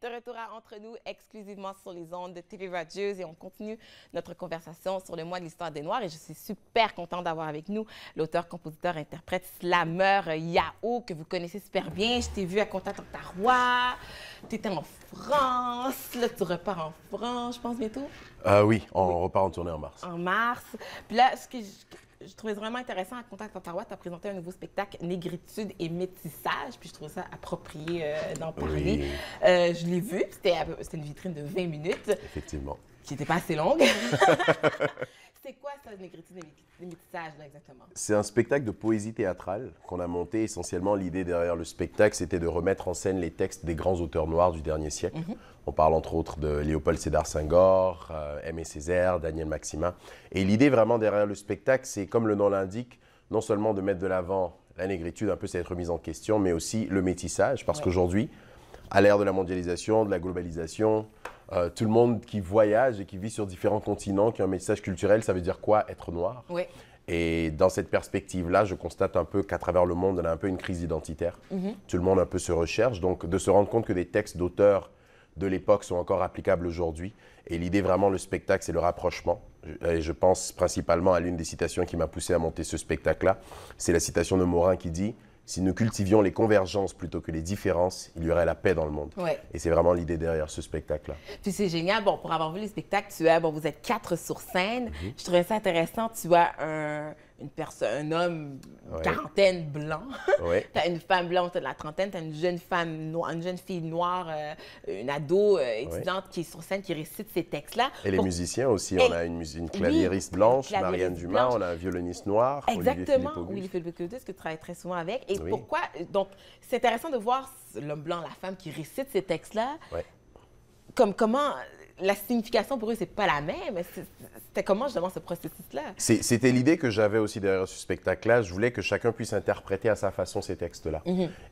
de retour à Entre nous, exclusivement sur les ondes de TV Radieuse et on continue notre conversation sur le mois de l'histoire des Noirs et je suis super contente d'avoir avec nous l'auteur, compositeur, interprète, slammer Yao, que vous connaissez super bien. Je t'ai vu à Contact Ontario, tu étais en France, là tu repars en France, je pense bientôt? Oui, on repart en tournée en mars. En mars. Puis là, ce que je trouvais vraiment intéressant à Contact Ottawa, tu as présenté un nouveau spectacle, Négritude et métissage, puis je trouvais ça approprié d'en parler. Oui. Je l'ai vu, c'était une vitrine de 20 minutes. Effectivement. Qui n'était pas assez longue. C'est quoi ça, Négritude et métissage, là, exactement? C'est un spectacle de poésie théâtrale qu'on a monté. Essentiellement, l'idée derrière le spectacle, c'était de remettre en scène les textes des grands auteurs noirs du dernier siècle. On parle entre autres de Léopold Sédar Senghor, Aimé Césaire, Daniel Maximin. Et l'idée vraiment derrière le spectacle, c'est comme le nom l'indique, non seulement de mettre de l'avant la négritude, un peu cette remise en question, mais aussi le métissage. Parce qu'aujourd'hui, à l'ère de la mondialisation, de la globalisation, tout le monde qui voyage et qui vit sur différents continents, qui a un métissage culturel, ça veut dire quoi, être noir? Oui. Et dans cette perspective-là, je constate un peu qu'à travers le monde, on a un peu une crise identitaire. Tout le monde un peu se recherche. Donc, de se rendre compte que des textes d'auteurs de l'époque sont encore applicables aujourd'hui. Et l'idée vraiment, le spectacle, c'est le rapprochement. Et je pense principalement à l'une des citations qui m'a poussé à monter ce spectacle-là. C'est la citation de Morin qui dit « Si nous cultivions les convergences plutôt que les différences, il y aurait la paix dans le monde. Ouais. » Et c'est vraiment l'idée derrière ce spectacle-là. Puis c'est génial. Bon, pour avoir vu les spectacles, vous êtes 4 sur scène. Je trouvais ça intéressant. Tu as un homme, quarantaine, blanc. Tu as une femme blanche, tu as de la trentaine. Tu as une jeune femme noire, une jeune fille noire, une ado étudiante qui est sur scène, qui récite ces textes-là. Et les musiciens aussi. On a une claviériste blanche, Marianne Dumas. On a un violoniste noir, exactement, Olivier Philippe-Auguste, que tu travailles très souvent avec. Et pourquoi? Donc, c'est intéressant de voir l'homme blanc, la femme qui récite ces textes-là. Comment la signification pour eux, c'est pas la même. C'était comment justement ce processus-là? C'était l'idée que j'avais aussi derrière ce spectacle-là. Je voulais que chacun puisse interpréter à sa façon ces textes-là.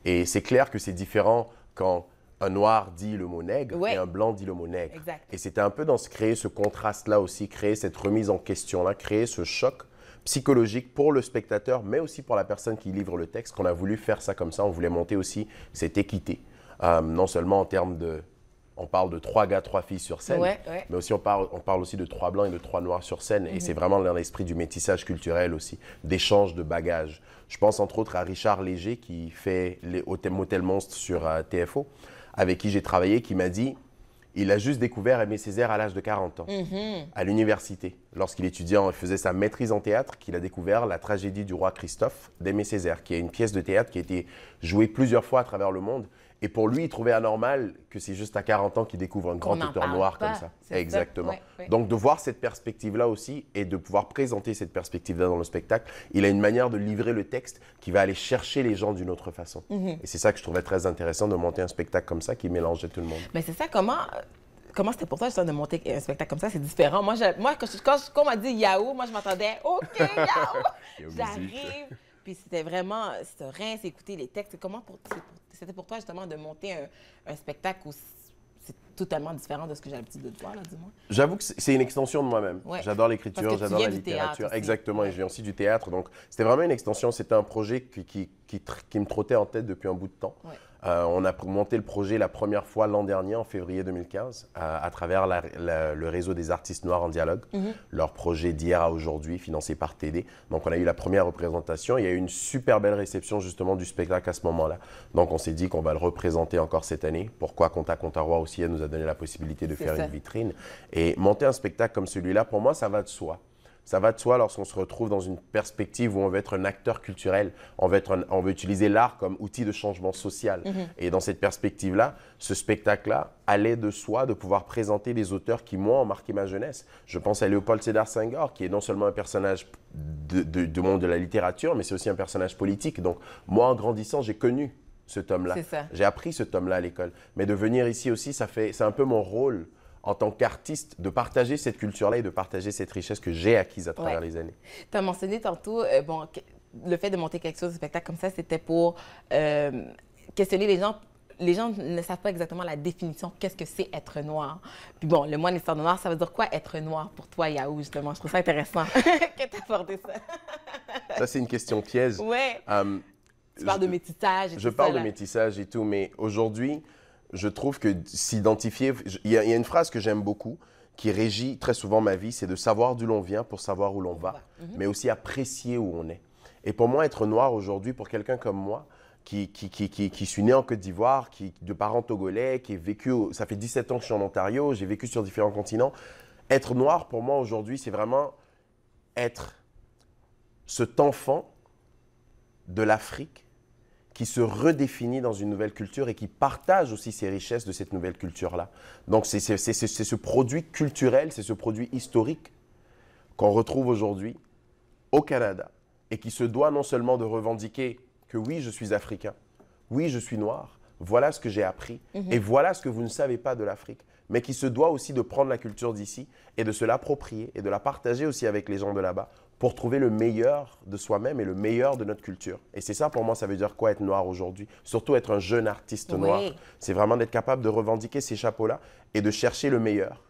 Et c'est clair que c'est différent quand un noir dit le mot nègre et un blanc dit le mot nègre. Exact. Et c'était un peu dans créer ce contraste-là aussi, créer cette remise en question-là, créer ce choc psychologique pour le spectateur, mais aussi pour la personne qui livre le texte, qu'on a voulu faire ça comme ça. On voulait monter aussi cette équité, non seulement en termes de... On parle de 3 gars, 3 filles sur scène, mais aussi on parle aussi de 3 blancs et de 3 noirs sur scène. Et c'est vraiment dans l'esprit du métissage culturel aussi, d'échange de bagages. Je pense entre autres à Richard Léger qui fait les Motel Monstre sur TFO, avec qui j'ai travaillé, qui m'a dit il a juste découvert Aimé Césaire à l'âge de 40 ans, à l'université. Lorsqu'il étudiait, il faisait sa maîtrise en théâtre, qu'il a découvert la tragédie du roi Christophe d'Aimé Césaire, qui est une pièce de théâtre qui a été jouée plusieurs fois à travers le monde. Et pour lui, il trouvait anormal que c'est juste à 40 ans qu'il découvre un grand auteur noir comme ça. Exactement. Donc, de voir cette perspective-là aussi et de pouvoir présenter cette perspective-là dans le spectacle, il a une manière de livrer le texte qui va aller chercher les gens d'une autre façon. Et c'est ça que je trouvais très intéressant de monter un spectacle comme ça qui mélangeait tout le monde. Mais c'est ça, comment c'était pour toi justement de monter un spectacle comme ça? C'est différent. Moi, quand on m'a dit Yao, moi, je m'attendais, OK, Yao! J'arrive. Puis c'était vraiment serein, c'est écouter les textes. C'était pour toi justement de monter un spectacle où c'est totalement différent de ce que j'ai l'habitude de te voir, là, dis-moi? J'avoue que c'est une extension de moi-même. J'adore l'écriture, j'adore la littérature. Exactement, et je viens aussi du théâtre. Donc, c'était vraiment une extension. C'était un projet qui me trottait en tête depuis un bout de temps. On a monté le projet la première fois l'an dernier, en février 2015, à travers le réseau des artistes noirs en dialogue, leur projet d'hier à aujourd'hui, financé par TD. Donc, on a eu la première représentation. Il y a eu une super belle réception justement du spectacle à ce moment-là. Donc, on s'est dit qu'on va le représenter encore cette année. Pourquoi Contact Ontario aussi, elle nous a donné la possibilité de faire une vitrine. Et monter un spectacle comme celui-là, pour moi, ça va de soi. Ça va de soi lorsqu'on se retrouve dans une perspective où on veut être un acteur culturel, on veut utiliser l'art comme outil de changement social. Et dans cette perspective-là, ce spectacle-là allait de soi de pouvoir présenter des auteurs qui, moi, ont marqué ma jeunesse. Je pense à Léopold Sédar Senghor, qui est non seulement un personnage du monde de la littérature, mais c'est aussi un personnage politique. Donc, moi, en grandissant, j'ai connu cet homme-là. J'ai appris cet homme-là à l'école. Mais de venir ici aussi, c'est un peu mon rôle en tant qu'artiste, de partager cette culture-là et de partager cette richesse que j'ai acquise à travers les années. Tu as mentionné tantôt, le fait de monter quelque chose de spectacle comme ça, c'était pour questionner les gens. Les gens ne savent pas exactement la définition, qu'est-ce que c'est être noir. Puis bon, le mois de l'histoire noire, ça veut dire quoi être noir pour toi, Yao, justement? Je trouve ça intéressant que tu aies abordé ça. Ça, c'est une question piège. Tu parles de métissage et tout ça. Je parle de métissage et tout, mais aujourd'hui, je trouve que s'identifier... Il y a une phrase que j'aime beaucoup, qui régit très souvent ma vie, c'est de savoir d'où l'on vient pour savoir où l'on va, mais aussi apprécier où on est. Et pour moi, être noir aujourd'hui, pour quelqu'un comme moi, qui suis né en Côte d'Ivoire, de parents togolais, qui ai vécu, ça fait 17 ans que je suis en Ontario, j'ai vécu sur différents continents. Être noir, pour moi, aujourd'hui, c'est vraiment être cet enfant de l'Afrique qui se redéfinit dans une nouvelle culture et qui partage aussi ses richesses de cette nouvelle culture-là. Donc, c'est ce produit culturel, c'est ce produit historique qu'on retrouve aujourd'hui au Canada et qui se doit non seulement de revendiquer que oui, je suis africain, oui, je suis noir, voilà ce que j'ai appris et voilà ce que vous ne savez pas de l'Afrique, mais qui se doit aussi de prendre la culture d'ici et de se l'approprier et de la partager aussi avec les gens de là-bas pour trouver le meilleur de soi-même et le meilleur de notre culture. Et c'est ça, pour moi, ça veut dire quoi être noir aujourd'hui? Surtout être un jeune artiste noir. C'est vraiment d'être capable de revendiquer ces chapeaux-là et de chercher le meilleur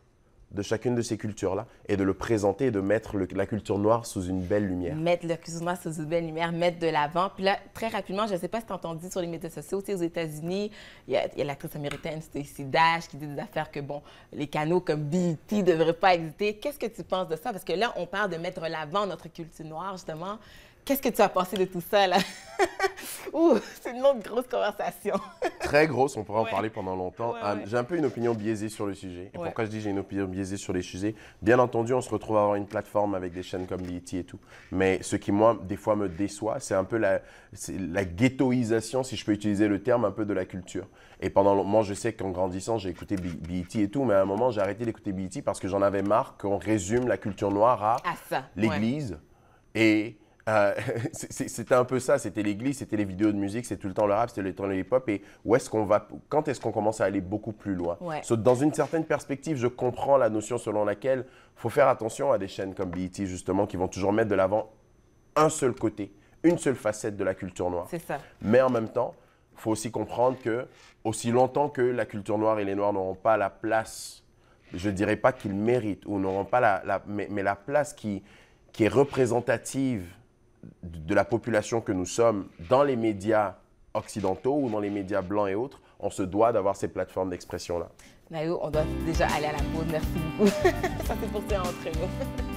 de chacune de ces cultures-là et de le présenter et de mettre la culture noire sous une belle lumière. Mettre la culture noire sous une belle lumière, mettre de l'avant. Puis là, très rapidement, je ne sais pas si tu as entendu sur les médias sociaux, tu sais, aux États-Unis, il y a l'actrice américaine Stacey Dash qui dit des affaires que, bon, les canaux comme BET ne devraient pas exister. Qu'est-ce que tu penses de ça? Parce que là, on parle de mettre de l'avant notre culture noire, justement. Qu'est-ce que tu as pensé de tout ça, là? Ouh, c'est une autre grosse conversation. Très grosse, on pourra en parler pendant longtemps. J'ai un peu une opinion biaisée sur le sujet. Et pourquoi je dis j'ai une opinion biaisée sur les sujets? Bien entendu, on se retrouve à avoir une plateforme avec des chaînes comme BET et tout. Mais ce qui, moi, des fois me déçoit, c'est un peu la ghettoisation, si je peux utiliser le terme, un peu de la culture. Et pendant moi, je sais qu'en grandissant, j'ai écouté BET et tout, mais à un moment, j'ai arrêté d'écouter BET parce que j'en avais marre qu'on résume la culture noire à l'église et... c'était un peu ça, c'était l'église, c'était les vidéos de musique, c'est tout le temps le rap, c'était le temps de hip-hop. Et où est-ce qu'on va, quand est-ce qu'on commence à aller beaucoup plus loin? Dans une certaine perspective, je comprends la notion selon laquelle il faut faire attention à des chaînes comme BET, justement, qui vont toujours mettre de l'avant un seul côté, une seule facette de la culture noire. C'est ça. Mais en même temps, il faut aussi comprendre que, aussi longtemps que la culture noire et les noirs n'auront pas la place, je ne dirais pas qu'ils méritent, ou n'auront pas mais la place qui est représentative de la population que nous sommes dans les médias occidentaux ou dans les médias blancs et autres, on se doit d'avoir ces plateformes d'expression-là. Nayo, on doit déjà aller à la pause. Merci beaucoup. Ça, c'est pour ça entre nous.